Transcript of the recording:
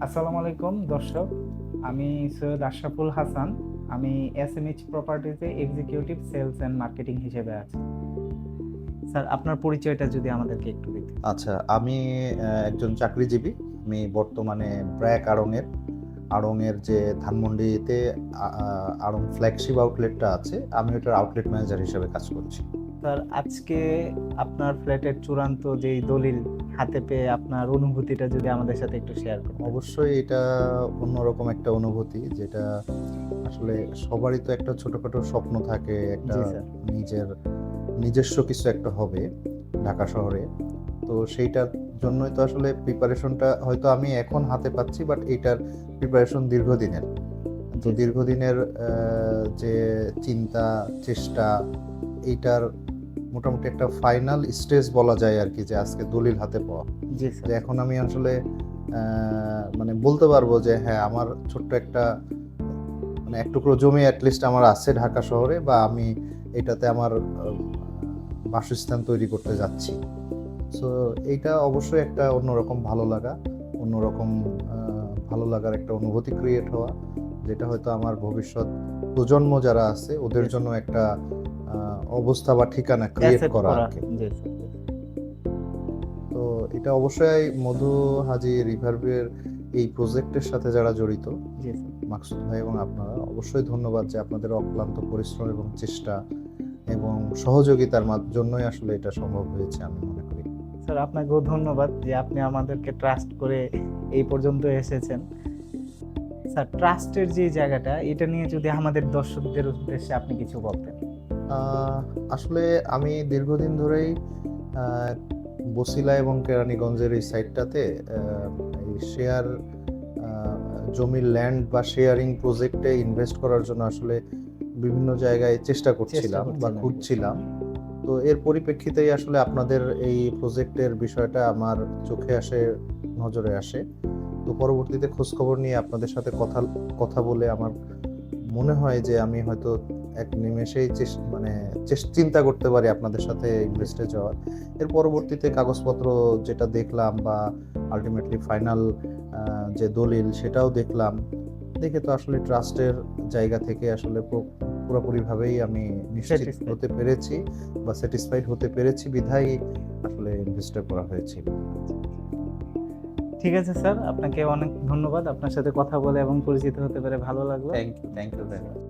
আসসালামু আলাইকুম দর্শক, আমি সৈয়দ আশরাফুল হাসান। আমি SMH প্রপার্টিতে executive sales and marketing হিসেবে আছি। স্যার, আপনার পরিচয়টা যদি আমাদেরকে একটু দিতেন। আচ্ছা, আমি একজন চাকরিজীবী। আমি বর্তমানে ব্র্যাক আড়ং-এর যে ধানমন্ডিতে আ আ আড়ং ফ্ল্যাগশিপ আউটলেটটা আছে, আমি ওটার আউটলেট ম্যানেজার হিসেবে কাজ করছি। স্যার, আজকে আপনার ফ্ল্যাটের চূড়ান্ত যেই দলিল হাতে পেয়ে আপনার অনুভূতিটা যদি আমাদের সাথে একটু শেয়ার করতেন। অবশ্যই এটা অন্যরকম একটা অনুভূতি, যেটা আসলে সবারই তো একটা ছোটখাটো স্বপ্ন থাকে, একটা জি স্যার। নিজস্ব কিছু একটা হবে ঢাকা শহরে। তো সেইটার জন্যই তো আসলে প্রিপারেশনটা হয়তো আমি এখন হাতে পাচ্ছি, বাট এইটার প্রিপারেশন দীর্ঘদিনের। তো জি স্যার। দীর্ঘদিনের যে চিন্তা, চেষ্টা, এইটার মোটামুটি একটা ফাইনাল স্টেজ বলা যায় আর কি, যে আজকে দলিল হাতে পাওয়া। জি স্যার। যে এখন আমি আসলে মানে বলতে পারবো যে হ্যাঁ, আমার ছোট্ট একটা মানে এক টুকরো জমি অ্যাটলিস্ট আমার আছে ঢাকা শহরে, বা আমি এটাতে আমার বাসস্থান তৈরি করতে যাচ্ছি। সো এইটা অবশ্যই একটা অন্যরকম ভালো লাগা, অন্যরকম ভালো লাগার একটা অনুভূতি ক্রিয়েট হওয়া, যেটা হয়তো আমার ভবিষ্যৎ প্রজন্ম যারা আছে ওদের Yes, জন্য একটা অবস্থা বা ঠিকানা ক্রিয়েট অ্যাসেট করা করা। আর কি। জি স্যার। তো এটা অবশ্যই মধু হাজী রিভারভিউয়ের এই প্রজেক্টের সাথে যারা জড়িত, জি স্যার। মাকসুদ ভাই এবং আপনারা, অবশ্যই ধন্যবাদ যে আপনাদের অক্লান্ত পরিশ্রম এবং চেষ্টা এবং সহযোগিতার জন্যই আসলে এটা সম্ভব হয়েছে আমি মনে করি। স্যার, আপনাকেও ধন্যবাদ যে আপনি আমাদেরকে ট্রাস্ট করে এই পর্যন্ত এসেছেন। স্যার, ট্রাস্টের যে জায়গাটা, এটা নিয়ে যদি আমাদের দর্শকদের উদ্দেশ্যে আপনি কিছু বলতেন। আসলে আমি দীর্ঘদিন ধরেই আহ, বছিলা এবং কেরানীগঞ্জের এই সাইডটাতে এই শেয়ার জমির ল্যান্ড বা শেয়ারিং প্রজেক্টে ইনভেস্ট করার জন্য আসলে বিভিন্ন জায়গায় চেষ্টা করছিলাম বা করছিলেন। খুঁজছিলাম। তো এর পরিপ্রেক্ষিতেই আসলে আপনাদের এই প্রজেক্টের বিষয়টা আমার চোখে আসে, নজরে আসে। তো পরবর্তীতে খোঁজখবর নিয়ে আপনাদের সাথে কথা কথা বলে আমার মনে হয় যে আমি হয়তো এক নিমেষেই চিন্তা করতে পারি আপনাদের সাথে ইনভেস্টে যাওয়ার। এর পরবর্তীতে কাগজপত্র যেটা দেখলাম, বা আলটিমেটলি ফাইনাল যে দলিল সেটাও দেখলাম, দেখে তো আসলে ট্রাস্টের জায়গা থেকে আসলে পুরোপুরিভাবেই আমি নিশ্চিত Satisfied. হতে পেরেছি বা স্যাটিসফাইড হতে পেরেছি, বিধায় আসলে ইনভেস্টটা করা হয়েছিল। ঠিক আছে স্যার, আপনাকে অনেক ধন্যবাদ। আপনার সাথে কথা বলে এবং পরিচিত হতে পেরে ভালো লাগলো। Thank you very much.